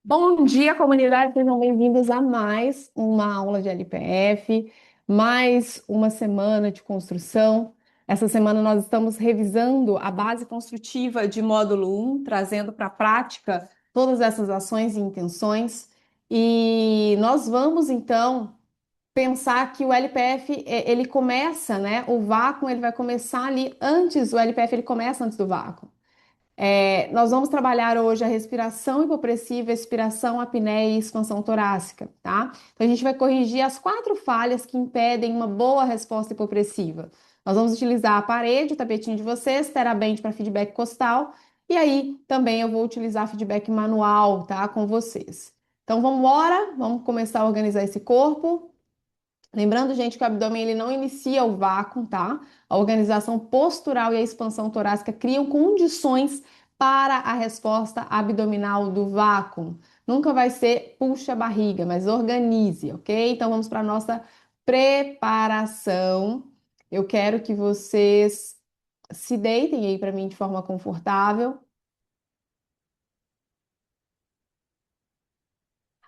Bom dia, comunidade, sejam bem-vindos a mais uma aula de LPF, mais uma semana de construção. Essa semana nós estamos revisando a base construtiva de módulo 1, trazendo para a prática todas essas ações e intenções. E nós vamos então pensar que o LPF ele começa, né? O vácuo ele vai começar ali antes, o LPF ele começa antes do vácuo. Nós vamos trabalhar hoje a respiração hipopressiva, expiração, apneia e expansão torácica, tá? Então a gente vai corrigir as quatro falhas que impedem uma boa resposta hipopressiva. Nós vamos utilizar a parede, o tapetinho de vocês, TheraBand para feedback costal, e aí também eu vou utilizar feedback manual, tá? Com vocês. Então vamos embora, vamos começar a organizar esse corpo. Lembrando, gente, que o abdômen ele não inicia o vácuo, tá? A organização postural e a expansão torácica criam condições para a resposta abdominal do vácuo. Nunca vai ser puxa a barriga, mas organize, ok? Então vamos para a nossa preparação. Eu quero que vocês se deitem aí para mim de forma confortável.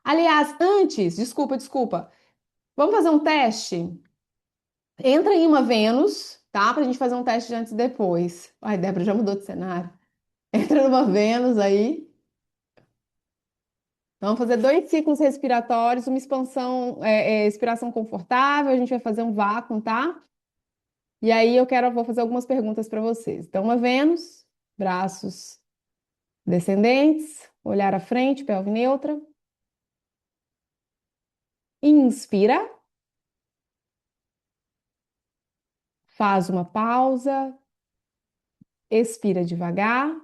Aliás, antes, desculpa, vamos fazer um teste? Entra em uma Vênus, tá? Pra gente fazer um teste de antes e depois. Ai, Débora já mudou de cenário. Entra numa Vênus aí. Vamos fazer dois ciclos respiratórios, uma expansão, expiração confortável. A gente vai fazer um vácuo, tá? E aí vou fazer algumas perguntas para vocês. Então, uma Vênus, braços descendentes, olhar à frente, pelve neutra. Inspira, faz uma pausa, expira devagar.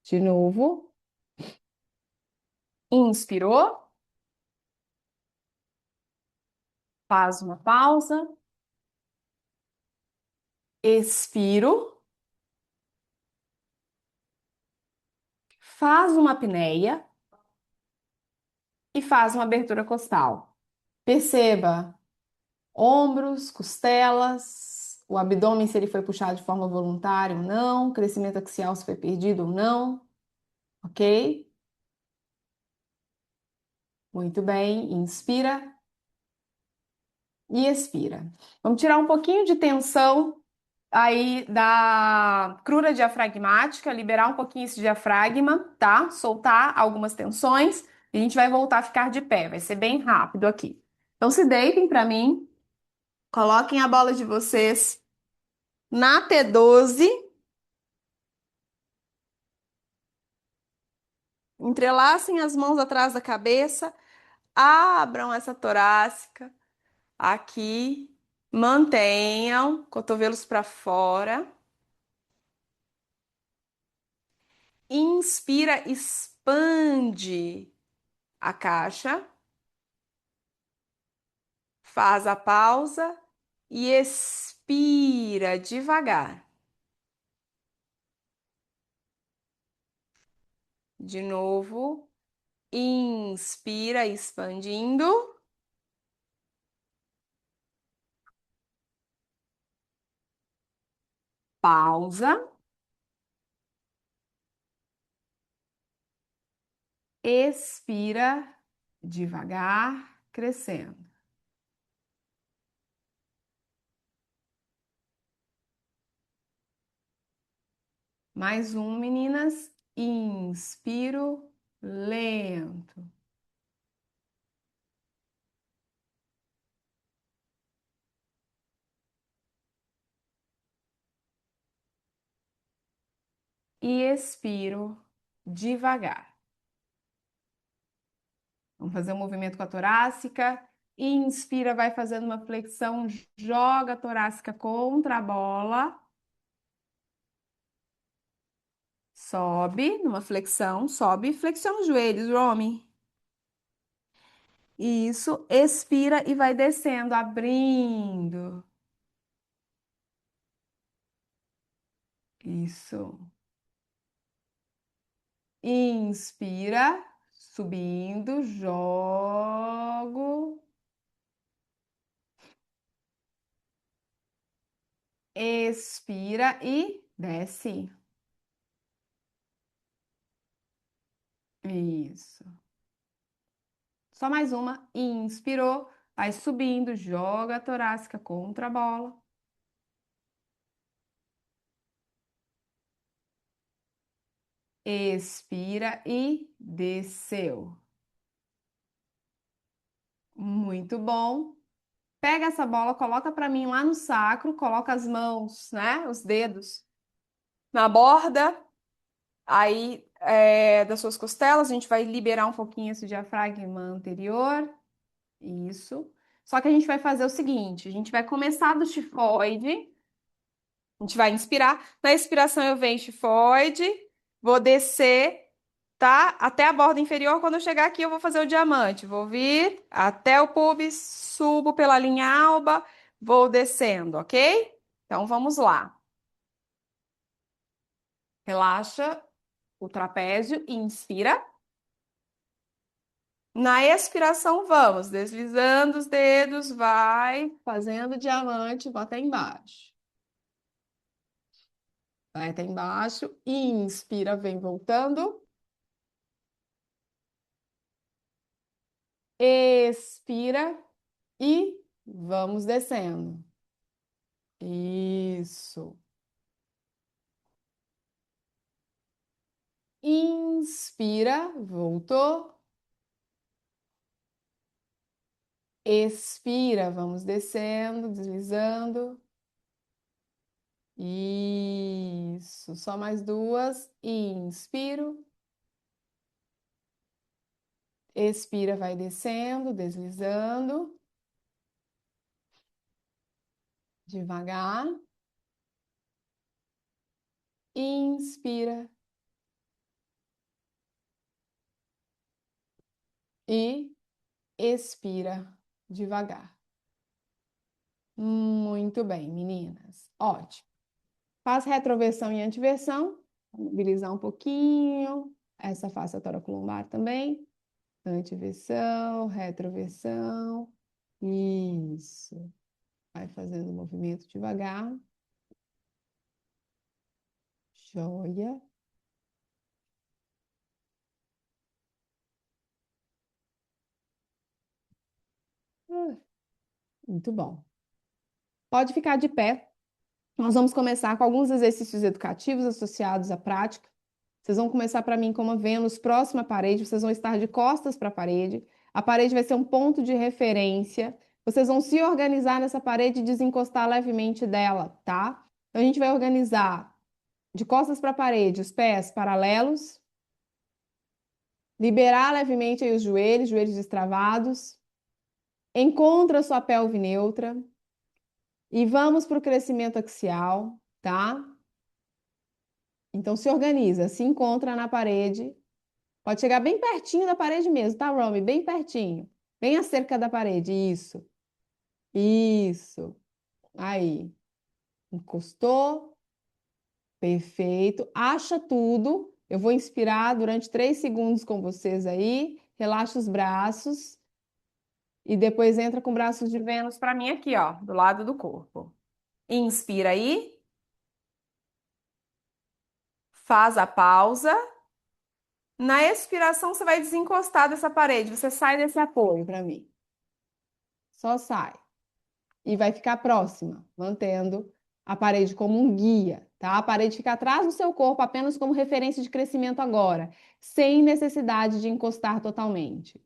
De novo. Inspirou, faz uma pausa. Expiro, faz uma apneia e faz uma abertura costal. Perceba ombros, costelas, o abdômen se ele foi puxado de forma voluntária ou não, crescimento axial se foi perdido ou não, ok? Muito bem, inspira e expira. Vamos tirar um pouquinho de tensão aí da crura diafragmática, liberar um pouquinho esse diafragma, tá? Soltar algumas tensões e a gente vai voltar a ficar de pé, vai ser bem rápido aqui. Então se deitem para mim, coloquem a bola de vocês na T12, entrelacem as mãos atrás da cabeça, abram essa torácica aqui, mantenham cotovelos para fora. Inspira, expande a caixa. Faz a pausa e expira devagar. De novo, inspira, expandindo. Pausa. Expira devagar, crescendo. Mais um, meninas. Inspiro, lento. E expiro devagar. Vamos fazer um movimento com a torácica. Inspira, vai fazendo uma flexão, joga a torácica contra a bola. Sobe numa flexão, sobe e flexiona os joelhos, Romy. Isso, expira e vai descendo, abrindo. Isso. Inspira, subindo, jogo. Expira e desce. Isso. Só mais uma. Inspirou, vai subindo, joga a torácica contra a bola. Expira e desceu. Muito bom. Pega essa bola, coloca para mim lá no sacro, coloca as mãos, né? Os dedos na borda, aí das suas costelas, a gente vai liberar um pouquinho esse diafragma anterior. Isso. Só que a gente vai fazer o seguinte: a gente vai começar do tifoide, a gente vai inspirar. Na expiração, eu venho tifoide, vou descer, tá? Até a borda inferior. Quando eu chegar aqui, eu vou fazer o diamante. Vou vir até o pubis, subo pela linha alba, vou descendo, ok? Então vamos lá. Relaxa o trapézio, inspira. Na expiração, vamos deslizando os dedos, vai fazendo diamante, vou até embaixo. Vai até embaixo, inspira, vem voltando. Expira e vamos descendo. Isso. Inspira, voltou. Expira, vamos descendo, deslizando. Isso. Só mais duas. Inspiro. Expira, vai descendo, deslizando. Devagar. Inspira. E expira devagar. Muito bem, meninas. Ótimo. Faz retroversão e antiversão. Mobilizar um pouquinho. Essa face toracolumbar também. Antiversão, retroversão. Isso. Vai fazendo o movimento devagar. Joia. Ah, muito bom. Pode ficar de pé. Nós vamos começar com alguns exercícios educativos associados à prática. Vocês vão começar para mim como a Vênus próxima à parede, vocês vão estar de costas para a parede. A parede vai ser um ponto de referência. Vocês vão se organizar nessa parede e desencostar levemente dela, tá? Então a gente vai organizar de costas para a parede, os pés paralelos, liberar levemente aí os joelhos, joelhos destravados. Encontra a sua pelve neutra e vamos para o crescimento axial, tá? Então se organiza, se encontra na parede. Pode chegar bem pertinho da parede mesmo, tá, Romy? Bem pertinho. Bem a cerca da parede. Isso. Isso. Aí. Encostou. Perfeito. Acha tudo. Eu vou inspirar durante 3 segundos com vocês aí. Relaxa os braços. E depois entra com braços de Vênus para mim aqui, ó, do lado do corpo. Inspira aí. Faz a pausa. Na expiração, você vai desencostar dessa parede. Você sai desse apoio para mim. Só sai. E vai ficar próxima, mantendo a parede como um guia, tá? A parede fica atrás do seu corpo apenas como referência de crescimento agora, sem necessidade de encostar totalmente.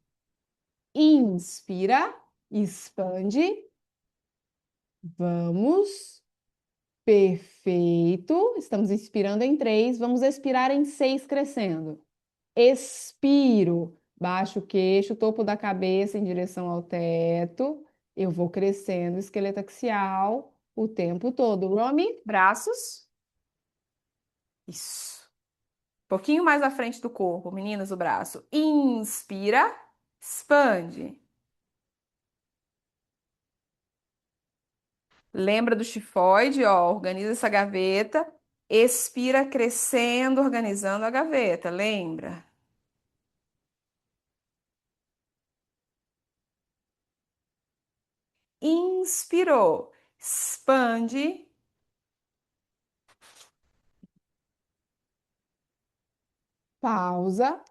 Inspira, expande. Vamos. Perfeito. Estamos inspirando em 3, vamos expirar em 6, crescendo. Expiro, baixo o queixo, topo da cabeça em direção ao teto. Eu vou crescendo, esqueleto axial, o tempo todo. Romy, braços. Isso. Um pouquinho mais à frente do corpo, meninas, o braço. Inspira, expande. Lembra do tifoide, ó, organiza essa gaveta. Expira, crescendo, organizando a gaveta, lembra? Inspirou, expande. Pausa.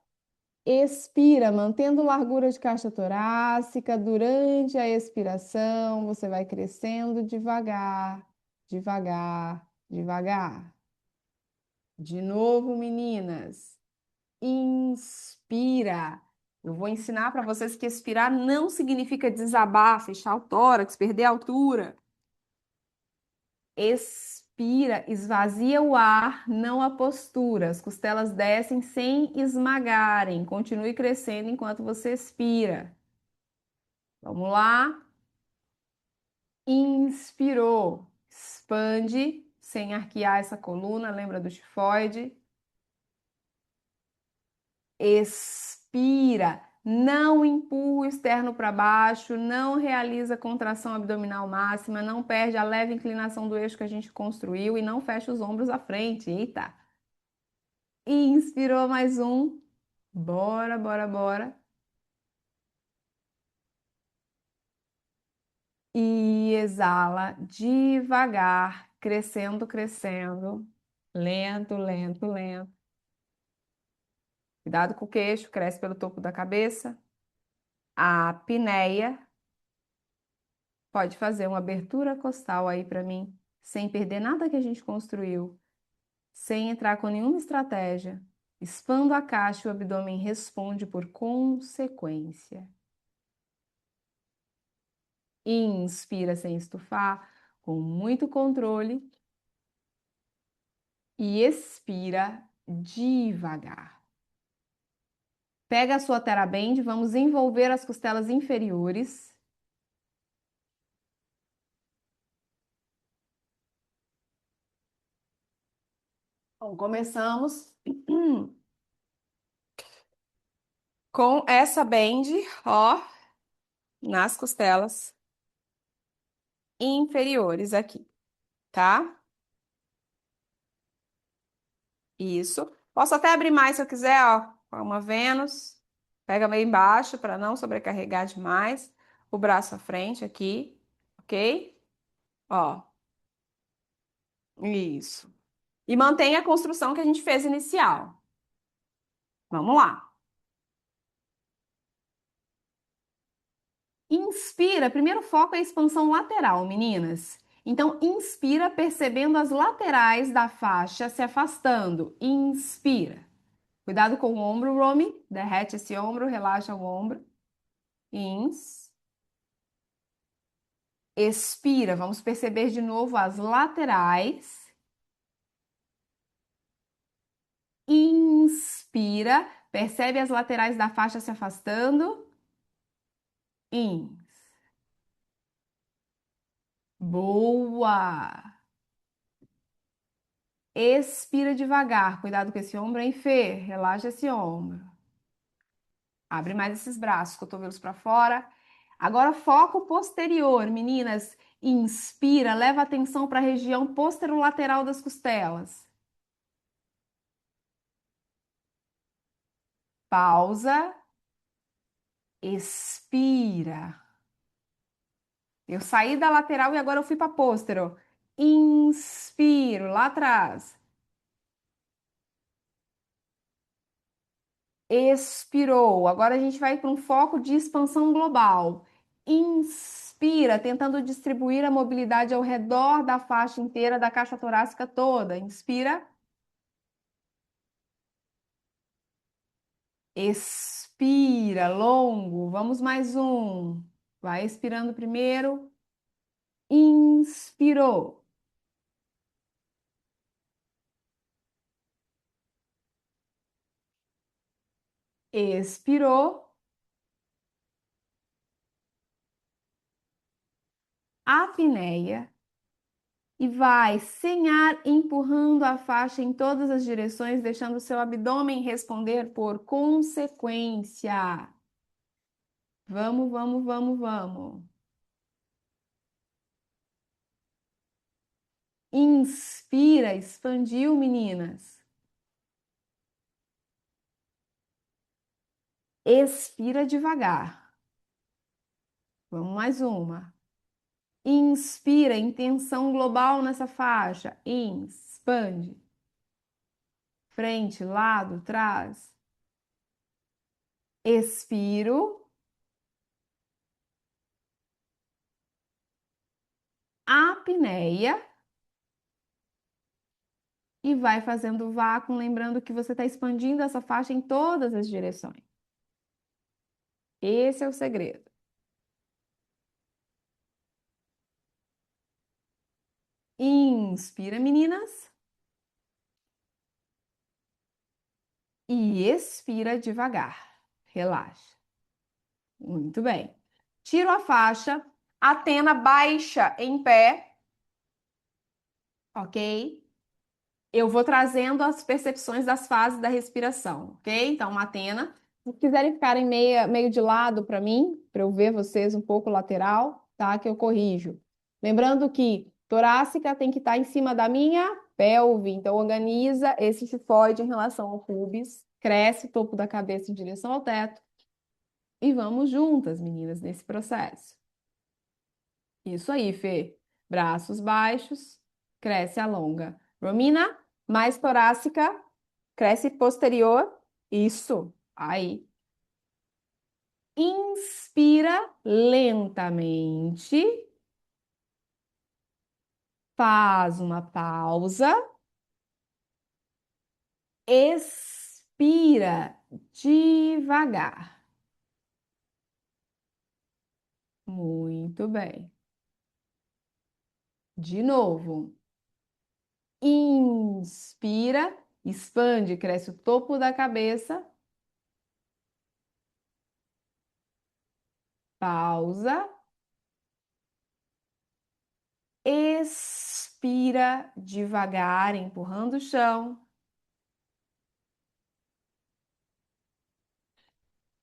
Expira, mantendo largura de caixa torácica. Durante a expiração, você vai crescendo devagar, devagar, devagar. De novo, meninas. Inspira. Eu vou ensinar para vocês que expirar não significa desabar, fechar o tórax, perder a altura. Expira, esvazia o ar, não a postura. As costelas descem sem esmagarem. Continue crescendo enquanto você expira. Vamos lá. Inspirou. Expande, sem arquear essa coluna, lembra do tifoide? Expira. Não empurra o externo para baixo, não realiza contração abdominal máxima, não perde a leve inclinação do eixo que a gente construiu e não fecha os ombros à frente. Eita! Inspirou mais um. Bora, bora, bora. E exala devagar, crescendo, crescendo. Lento, lento, lento. Cuidado com o queixo, cresce pelo topo da cabeça. A apneia. Pode fazer uma abertura costal aí para mim, sem perder nada que a gente construiu, sem entrar com nenhuma estratégia. Expando a caixa e o abdômen responde por consequência. Inspira sem estufar, com muito controle. E expira devagar. Pega a sua TheraBand, vamos envolver as costelas inferiores. Bom, começamos com essa band, ó, nas costelas inferiores aqui, tá? Isso. Posso até abrir mais se eu quiser, ó, com uma Vênus. Pega meio embaixo para não sobrecarregar demais. O braço à frente aqui, ok? Ó, isso. E mantenha a construção que a gente fez inicial. Vamos lá. Inspira, primeiro foco é a expansão lateral, meninas. Então, inspira percebendo as laterais da faixa se afastando. Inspira. Cuidado com o ombro, Romy. Derrete esse ombro, relaxa o ombro. Ins. Expira. Vamos perceber de novo as laterais. Inspira. Percebe as laterais da faixa se afastando. Ins. Boa. Expira devagar. Cuidado com esse ombro, hein, Fê? Relaxa esse ombro. Abre mais esses braços, cotovelos para fora. Agora foco posterior, meninas. Inspira, leva atenção para a região posterolateral das costelas. Pausa. Expira. Eu saí da lateral e agora eu fui para póstero. Inspiro, lá atrás. Expirou. Agora a gente vai para um foco de expansão global. Inspira, tentando distribuir a mobilidade ao redor da faixa inteira da caixa torácica toda. Inspira. Expira, longo. Vamos mais um. Vai expirando primeiro. Inspirou. Expirou. Apneia. E vai sem ar, empurrando a faixa em todas as direções, deixando o seu abdômen responder por consequência. Vamos, vamos, vamos, vamos. Inspira, expandiu, meninas. Expira devagar. Vamos mais uma. Inspira, intenção global nessa faixa. Expande. Frente, lado, trás. expiro, apneia e vai fazendo vácuo, lembrando que você está expandindo essa faixa em todas as direções. Esse é o segredo. Inspira, meninas, e expira devagar. Relaxa. Muito bem. Tiro a faixa, Atena baixa em pé, ok? Eu vou trazendo as percepções das fases da respiração, ok? Então, Atena, se quiserem ficarem meio de lado para mim, para eu ver vocês um pouco lateral, tá? Que eu corrijo. Lembrando que torácica tem que estar em cima da minha pelve, então organiza esse cifoide em relação ao pubis, cresce o topo da cabeça em direção ao teto e vamos juntas, meninas, nesse processo. Isso aí, Fê. Braços baixos, cresce, alonga. Romina, mais torácica, cresce posterior. Isso. Aí. Inspira lentamente. Faz uma pausa. Expira devagar. Muito bem. De novo. Inspira, expande, cresce o topo da cabeça. Pausa. Expira devagar, empurrando o chão.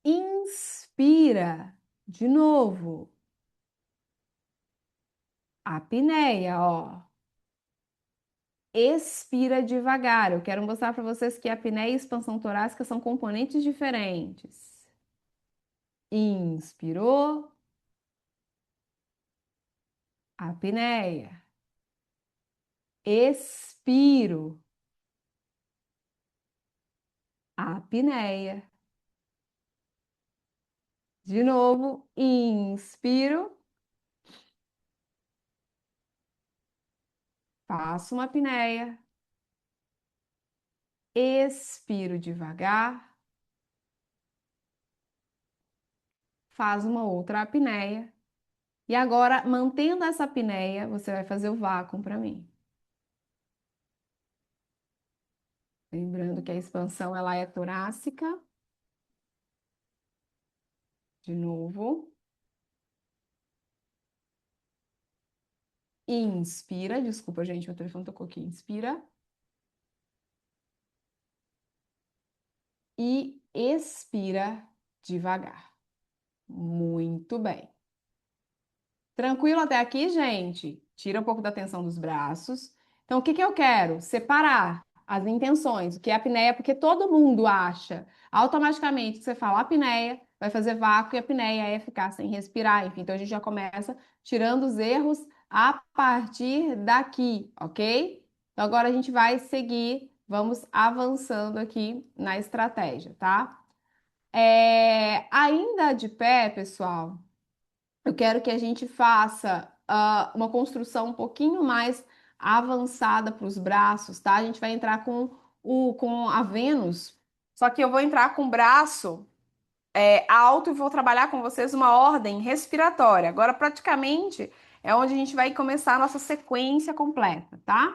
Inspira de novo. Apneia, ó. Expira devagar. Eu quero mostrar para vocês que a apneia e expansão torácica são componentes diferentes. Inspirou. Apneia. Expiro. Apneia. De novo. Inspiro. Faço uma apneia. Expiro devagar. Faz uma outra apneia. E agora, mantendo essa apneia, você vai fazer o vácuo para mim. Lembrando que a expansão ela é torácica. De novo. Inspira. Desculpa, gente, meu telefone tocou aqui. Inspira. E expira devagar. Muito bem. Tranquilo até aqui, gente? Tira um pouco da tensão dos braços. Então, o que que eu quero? Separar as intenções. O que é apneia? Porque todo mundo acha automaticamente que você fala apneia, vai fazer vácuo e apneia é ficar sem respirar. Enfim, então a gente já começa tirando os erros a partir daqui, ok? Então, agora a gente vai seguir, vamos avançando aqui na estratégia, tá? Ainda de pé, pessoal. Eu quero que a gente faça uma construção um pouquinho mais avançada para os braços, tá? A gente vai entrar com a Vênus, só que eu vou entrar com o braço alto e vou trabalhar com vocês uma ordem respiratória. Agora, praticamente, é onde a gente vai começar a nossa sequência completa, tá?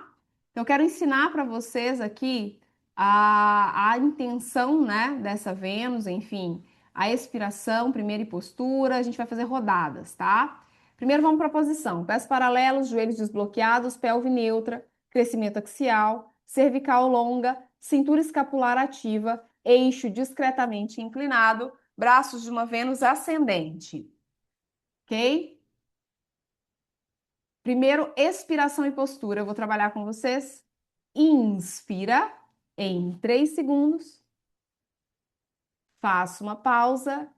Então, eu quero ensinar para vocês aqui a intenção, né, dessa Vênus, enfim, a expiração, primeira e postura, a gente vai fazer rodadas, tá? Primeiro vamos para a posição, pés paralelos, joelhos desbloqueados, pelve neutra, crescimento axial, cervical longa, cintura escapular ativa, eixo discretamente inclinado, braços de uma Vênus ascendente, ok? Primeiro, expiração e postura. Eu vou trabalhar com vocês. Inspira em 3 segundos. Faço uma pausa.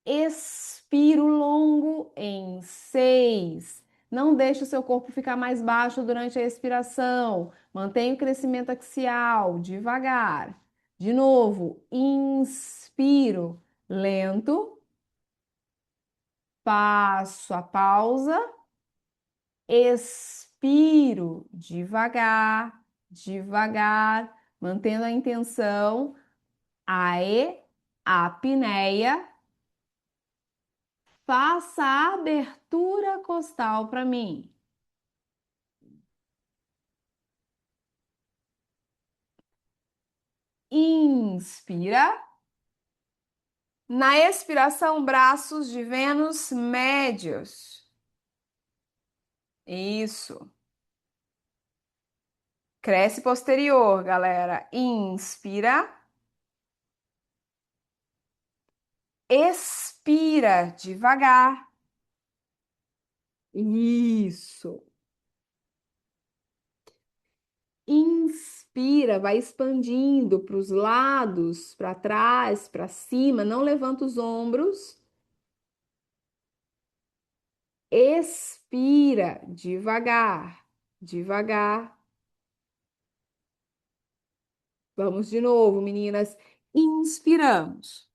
Expiro longo em 6. Não deixe o seu corpo ficar mais baixo durante a expiração. Mantenha o crescimento axial, devagar. De novo, inspiro lento, passo a pausa, expiro devagar, devagar, mantendo a intenção, apneia, faça a abertura costal para mim. Inspira. Na expiração, braços de Vênus médios. Isso. Cresce posterior, galera. Inspira. Expira devagar. Isso. Inspira, vai expandindo para os lados, para trás, para cima. Não levanta os ombros. Expira devagar, devagar. Vamos de novo, meninas. Inspiramos.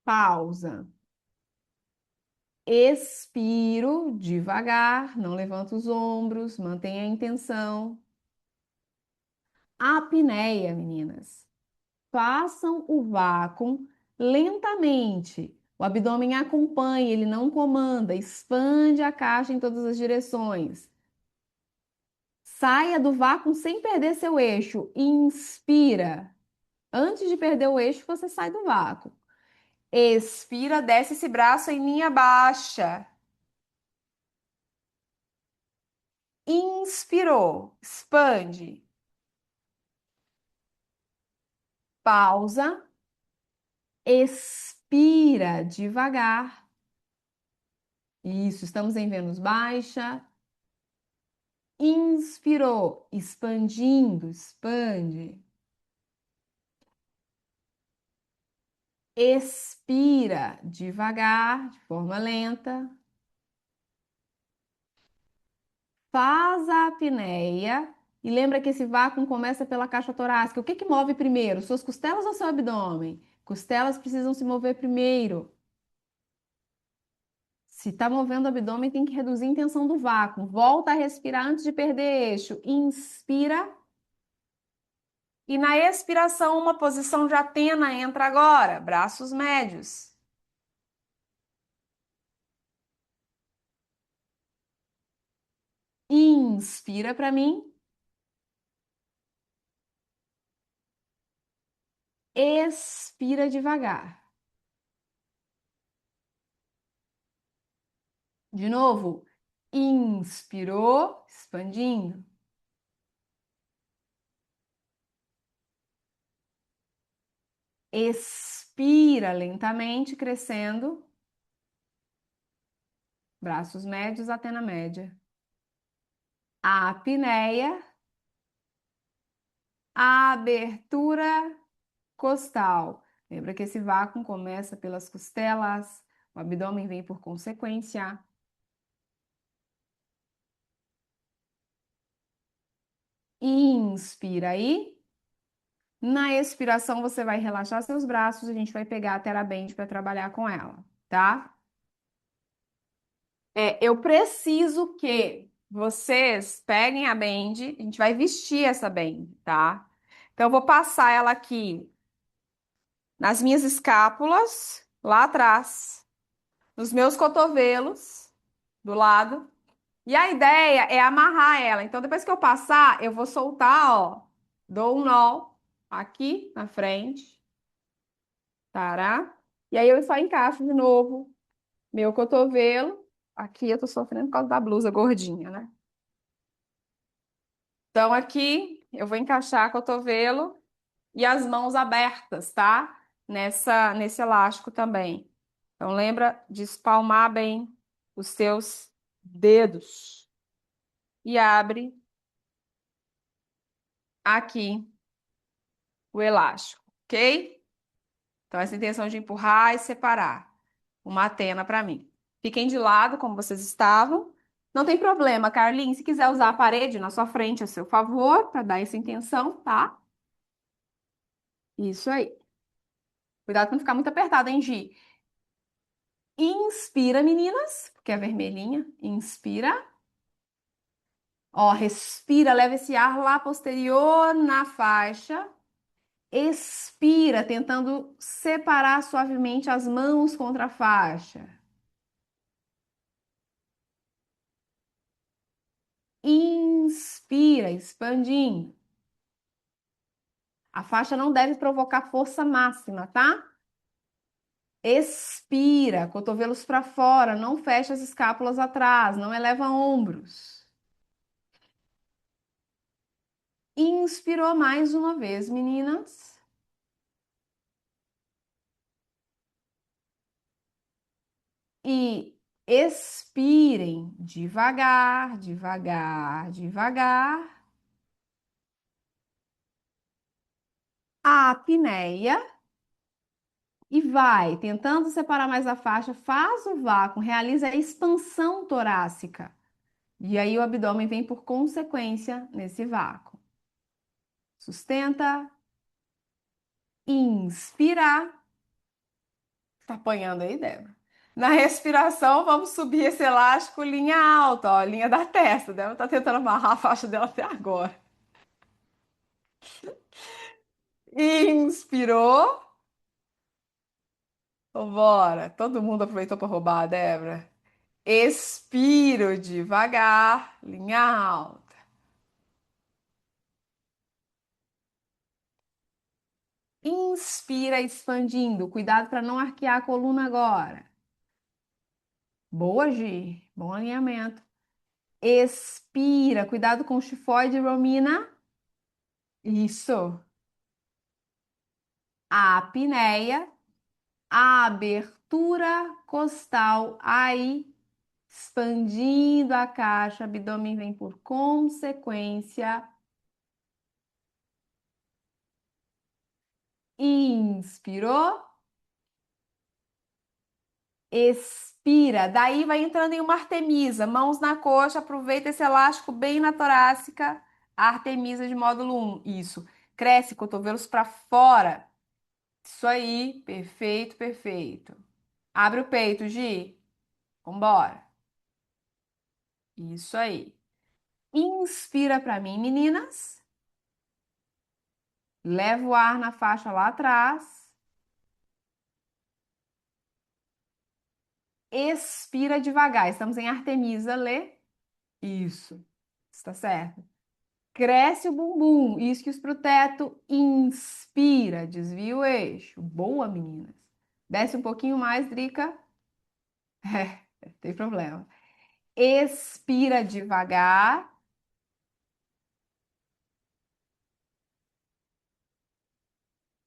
Pausa. Expiro devagar, não levanta os ombros, mantenha a intenção. Apneia, meninas. Façam o vácuo lentamente. O abdômen acompanha, ele não comanda, expande a caixa em todas as direções. Saia do vácuo sem perder seu eixo. Inspira. Antes de perder o eixo, você sai do vácuo. Expira, desce esse braço em linha baixa. Inspirou, expande. Pausa. Expira devagar. Isso, estamos em Vênus baixa. Inspirou, expandindo, expande. Expira devagar, de forma lenta. Faz a apneia e lembra que esse vácuo começa pela caixa torácica. O que que move primeiro? Suas costelas ou seu abdômen? Costelas precisam se mover primeiro. Se está movendo o abdômen, tem que reduzir a intenção do vácuo. Volta a respirar antes de perder eixo. Inspira. E na expiração, uma posição de Atena entra agora. Braços médios. Inspira para mim. Expira devagar. De novo. Inspirou, expandindo. Expira lentamente, crescendo. Braços médios, Atena média. A apneia. Abertura costal. Lembra que esse vácuo começa pelas costelas, o abdômen vem por consequência. Inspira aí. Na expiração, você vai relaxar seus braços, a gente vai pegar a TheraBand para trabalhar com ela, tá? Eu preciso que vocês peguem a band, a gente vai vestir essa band, tá? Então, eu vou passar ela aqui nas minhas escápulas, lá atrás, nos meus cotovelos, do lado. E a ideia é amarrar ela. Então, depois que eu passar, eu vou soltar, ó. Dou um nó aqui na frente, tará? E aí eu só encaixo de novo meu cotovelo. Aqui eu tô sofrendo por causa da blusa gordinha, né? Então, aqui eu vou encaixar cotovelo e as mãos abertas, tá? Nesse elástico também. Então, lembra de espalmar bem os seus dedos. E abre aqui o elástico, ok? Então, essa intenção de empurrar e separar. Uma Atena para mim. Fiquem de lado, como vocês estavam. Não tem problema, Carlinhos. Se quiser usar a parede na sua frente a seu favor, para dar essa intenção, tá? Isso aí. Cuidado pra não ficar muito apertado, hein, Gi? Inspira, meninas, porque é vermelhinha. Inspira. Ó, respira, leva esse ar lá posterior na faixa. Expira, tentando separar suavemente as mãos contra a faixa. Inspira, expandindo. A faixa não deve provocar força máxima, tá? Expira, cotovelos para fora, não fecha as escápulas atrás, não eleva ombros. Inspirou mais uma vez, meninas. E expirem devagar, devagar, devagar. A apneia. E vai, tentando separar mais a faixa, faz o vácuo, realiza a expansão torácica. E aí o abdômen vem por consequência nesse vácuo. Sustenta, inspira. Tá apanhando aí, Débora? Na respiração, vamos subir esse elástico linha alta, ó, linha da testa. Débora tá tentando amarrar a faixa dela até agora. Inspirou. Vambora. Todo mundo aproveitou para roubar, Débora. Expiro devagar, linha alta. Inspira expandindo. Cuidado para não arquear a coluna agora. Boa, Gi. Bom alinhamento. Expira. Cuidado com o chifoide, Romina. Isso. A apneia. A abertura costal. Aí, expandindo a caixa. Abdômen vem por consequência. Inspirou. Expira. Daí vai entrando em uma artemisa. Mãos na coxa. Aproveita esse elástico bem na torácica. Artemisa de módulo 1. Isso. Cresce, cotovelos para fora. Isso aí. Perfeito, perfeito. Abre o peito, Gi. Vambora. Isso aí. Inspira para mim, meninas. Leva o ar na faixa lá atrás. Expira devagar. Estamos em Artemisa, lê. Isso. Está certo. Cresce o bumbum, isquios para o teto, inspira, desvia o eixo. Boa, meninas. Desce um pouquinho mais, Drica. É, não tem problema. Expira devagar.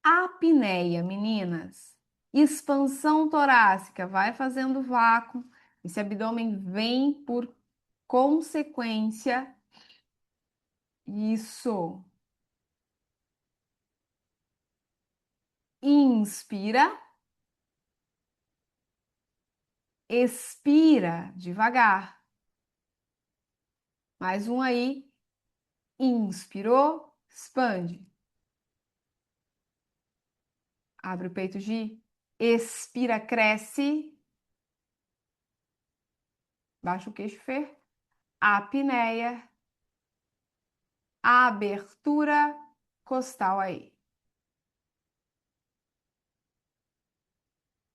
Apneia, meninas. Expansão torácica, vai fazendo vácuo. Esse abdômen vem por consequência. Isso. Inspira. Expira devagar. Mais um aí. Inspirou, expande. Abre o peito, Gi. Expira, cresce. Baixa o queixo, Fer. Apneia. Abertura costal aí.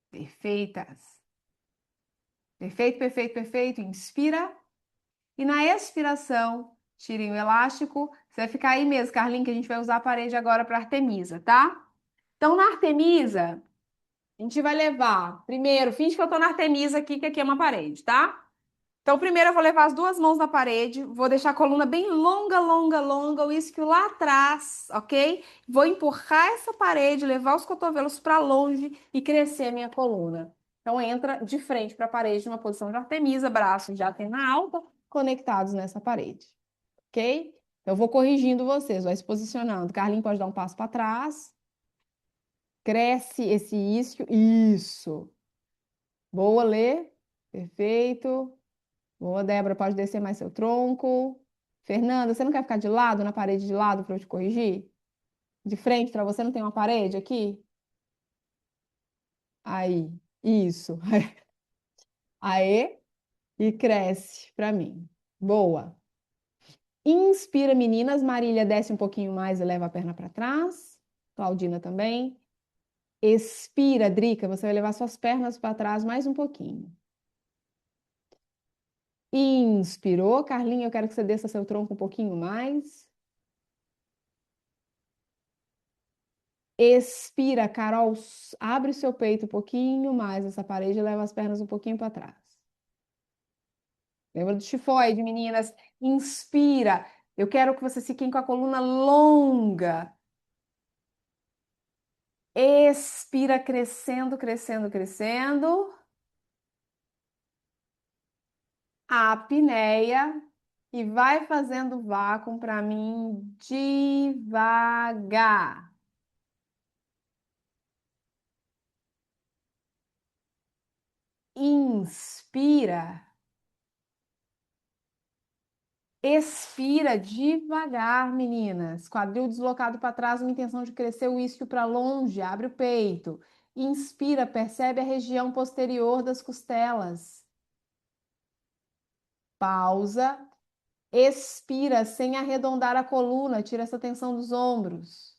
Perfeitas. Perfeito, perfeito, perfeito. Inspira. E na expiração, tirem o elástico. Você vai ficar aí mesmo, Carlinhos, que a gente vai usar a parede agora para Artemisa, tá? Então, na Artemisa, a gente vai levar. Primeiro, finge que eu tô na Artemisa aqui, que aqui é uma parede, tá? Então, primeiro eu vou levar as duas mãos na parede, vou deixar a coluna bem longa, longa, longa, o isquio lá atrás, ok? Vou empurrar essa parede, levar os cotovelos para longe e crescer a minha coluna. Então, entra de frente para a parede, numa posição de Artemisa, braços já tem na alta, conectados nessa parede, ok? Eu vou corrigindo vocês, vai se posicionando. Carlinhos pode dar um passo para trás, cresce esse isquio, isso. Boa, Lê, perfeito. Boa, Débora, pode descer mais seu tronco. Fernanda, você não quer ficar de lado, na parede de lado, para eu te corrigir? De frente para você, não tem uma parede aqui? Aí, isso. Aê, e cresce para mim. Boa. Inspira, meninas. Marília desce um pouquinho mais e leva a perna para trás. Claudina também. Expira, Drica. Você vai levar suas pernas para trás mais um pouquinho. Inspirou. Carlinha, eu quero que você desça seu tronco um pouquinho mais. Expira, Carol. Abre seu peito um pouquinho mais essa parede e leva as pernas um pouquinho para trás. Lembra do tifoide, meninas? Inspira. Eu quero que vocês fiquem com a coluna longa. Expira, crescendo, crescendo, crescendo. A apneia. E vai fazendo vácuo para mim devagar. Inspira. Expira devagar, meninas. Quadril deslocado para trás, uma intenção de crescer o isquio para longe. Abre o peito. Inspira, percebe a região posterior das costelas. Pausa. Expira sem arredondar a coluna, tira essa tensão dos ombros.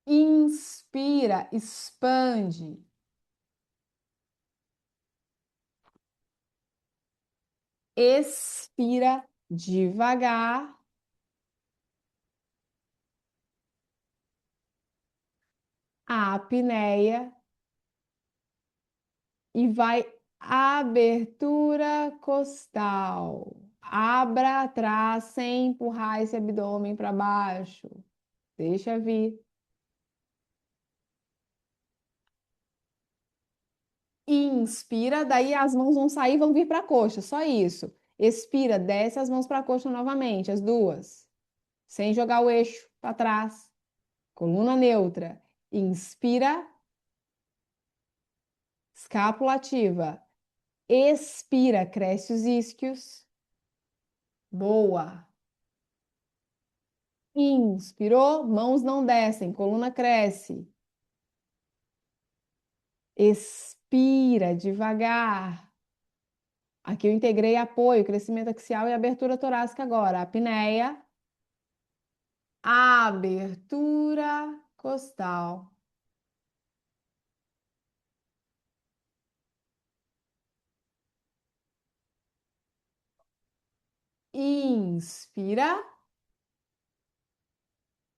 Inspira, expande. Expira devagar. A apneia e vai abertura costal. Abra atrás sem empurrar esse abdômen para baixo. Deixa vir. Inspira, daí as mãos vão sair, vão vir para a coxa, só isso. Expira, desce as mãos para a coxa novamente, as duas, sem jogar o eixo para trás. Coluna neutra. Inspira, escápula ativa. Expira, cresce os isquios. Boa. Inspirou, mãos não descem, coluna cresce. Expira devagar. Aqui eu integrei apoio, crescimento axial e abertura torácica agora. Apneia, abertura costal. Inspira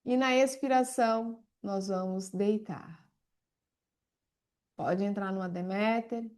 e na expiração nós vamos deitar. Pode entrar numa Deméter.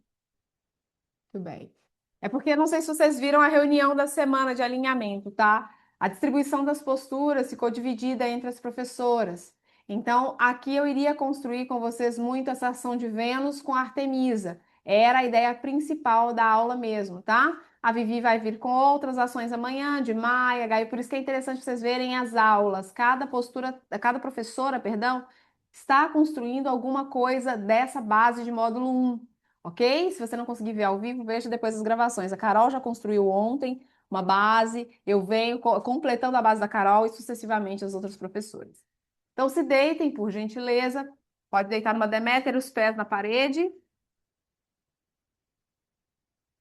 Tudo bem. É porque não sei se vocês viram a reunião da semana de alinhamento, tá? A distribuição das posturas ficou dividida entre as professoras. Então, aqui eu iria construir com vocês muito essa ação de Vênus com Artemisa. Era a ideia principal da aula mesmo, tá? A Vivi vai vir com outras ações amanhã, de Maia, Gaio, por isso que é interessante vocês verem as aulas. Cada postura, cada professora, perdão, está construindo alguma coisa dessa base de módulo 1. Ok? Se você não conseguir ver ao vivo, veja depois as gravações. A Carol já construiu ontem uma base, eu venho completando a base da Carol e sucessivamente as outras professoras. Então, se deitem, por gentileza. Pode deitar numa Deméter, os pés na parede.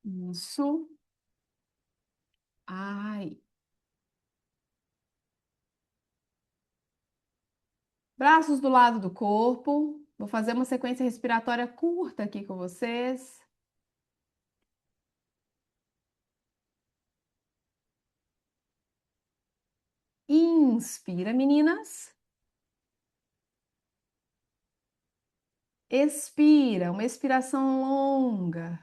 Isso. Ai. Braços do lado do corpo. Vou fazer uma sequência respiratória curta aqui com vocês. Inspira, meninas. Expira, uma expiração longa.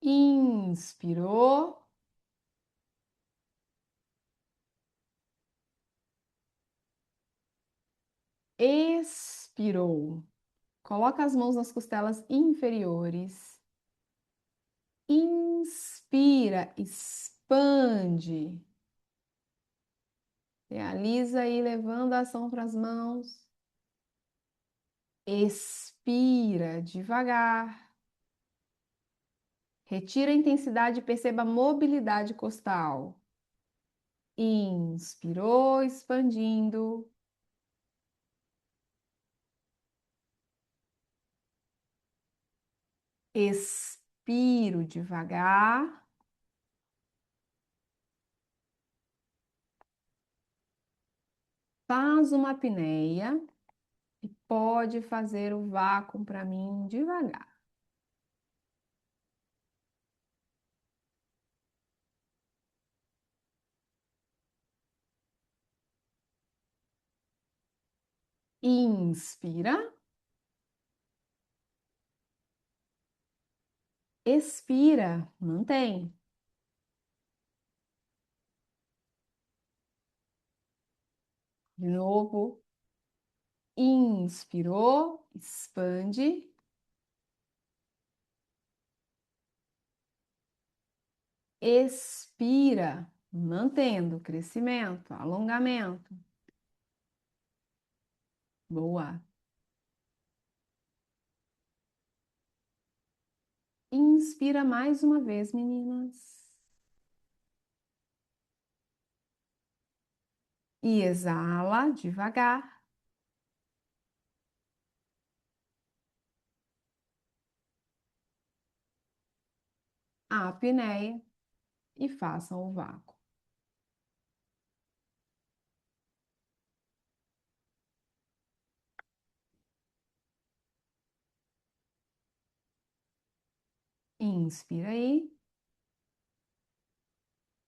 Inspirou. Expirou. Coloca as mãos nas costelas inferiores. Inspira, expande. Realiza aí, levando a ação para as mãos. Expira devagar. Retira a intensidade e perceba a mobilidade costal. Inspirou, expandindo. Expiro devagar. Faz uma apneia e pode fazer o vácuo para mim devagar. Inspira. Expira. Mantém. De novo. Inspirou. Expande. Expira. Mantendo crescimento, alongamento. Boa. Inspira mais uma vez, meninas. E exala devagar. A apneia e façam o vácuo. Inspira aí.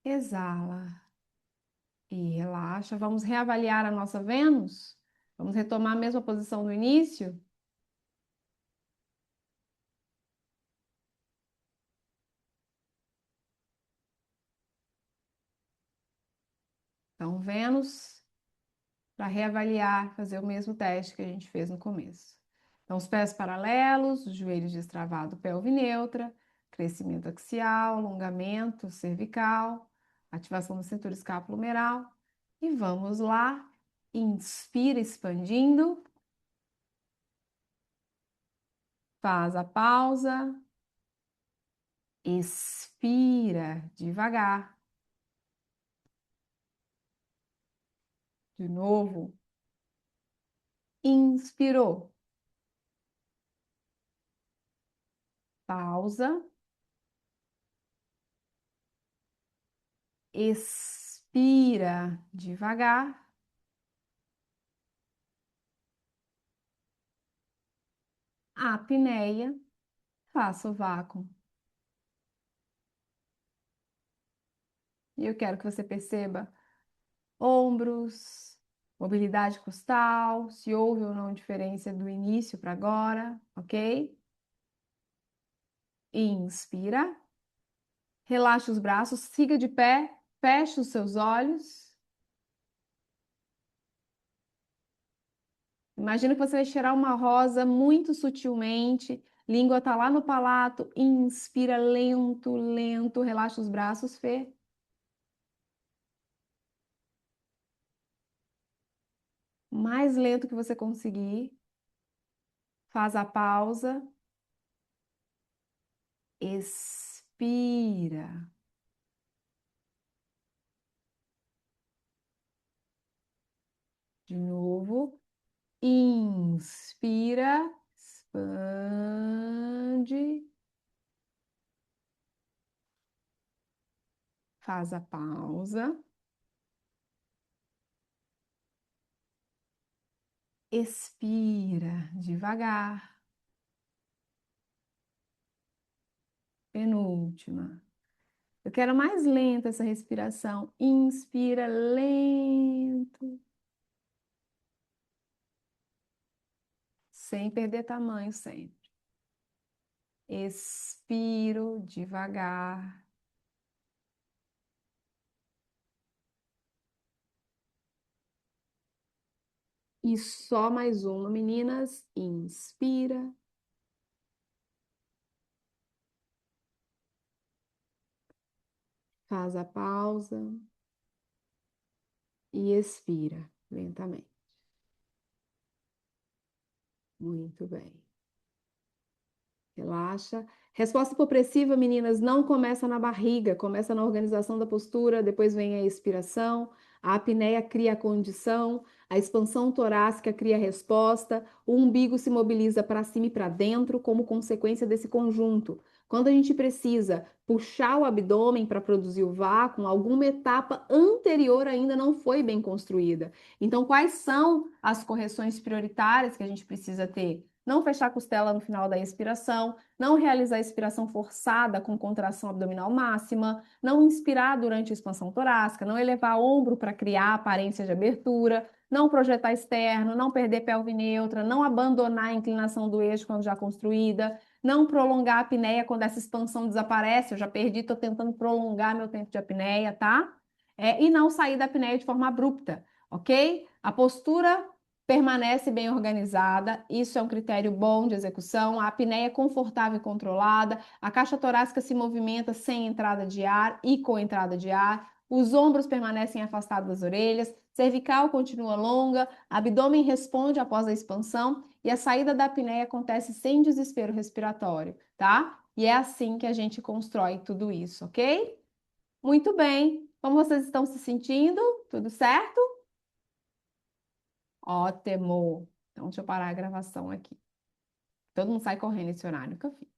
Exala e relaxa. Vamos reavaliar a nossa Vênus? Vamos retomar a mesma posição do início? Então, Vênus, para reavaliar, fazer o mesmo teste que a gente fez no começo. Então, os pés paralelos, os joelhos destravado, pelve neutra, crescimento axial, alongamento cervical, ativação da cintura escapulohumeral. E vamos lá. Inspira, expandindo. Faz a pausa. Expira devagar. De novo. Inspirou. Pausa. Expira devagar. Apneia. Faça o vácuo. E eu quero que você perceba ombros, mobilidade costal, se houve ou não diferença do início para agora, ok? Inspira. Relaxa os braços, siga de pé, feche os seus olhos. Imagina que você vai cheirar uma rosa muito sutilmente, língua está lá no palato, inspira lento, lento, relaxa os braços, Fê. Mais lento que você conseguir. Faz a pausa. Expira. De novo. Inspira, expande. Faz a pausa. Expira devagar. Penúltima. Eu quero mais lenta essa respiração. Inspira lento, sem perder tamanho sempre. Expiro devagar. E só mais uma, meninas. Inspira. Faz a pausa. E expira lentamente. Muito bem. Relaxa. Resposta hipopressiva, meninas, não começa na barriga, começa na organização da postura, depois vem a expiração, a apneia cria a condição, a expansão torácica cria a resposta, o umbigo se mobiliza para cima e para dentro como consequência desse conjunto. Quando a gente precisa puxar o abdômen para produzir o vácuo, alguma etapa anterior ainda não foi bem construída. Então, quais são as correções prioritárias que a gente precisa ter? Não fechar a costela no final da expiração, não realizar a expiração forçada com contração abdominal máxima, não inspirar durante a expansão torácica, não elevar ombro para criar aparência de abertura, não projetar externo, não perder pelve neutra, não abandonar a inclinação do eixo quando já construída, não prolongar a apneia quando essa expansão desaparece. Eu já perdi, estou tentando prolongar meu tempo de apneia, tá? E não sair da apneia de forma abrupta, ok? A postura permanece bem organizada, isso é um critério bom de execução. A apneia é confortável e controlada, a caixa torácica se movimenta sem entrada de ar e com entrada de ar, os ombros permanecem afastados das orelhas, cervical continua longa, abdômen responde após a expansão e a saída da apneia acontece sem desespero respiratório, tá? E é assim que a gente constrói tudo isso, ok? Muito bem. Como vocês estão se sentindo? Tudo certo? Ótimo. Então, deixa eu parar a gravação aqui. Todo mundo sai correndo esse horário, nunca vi.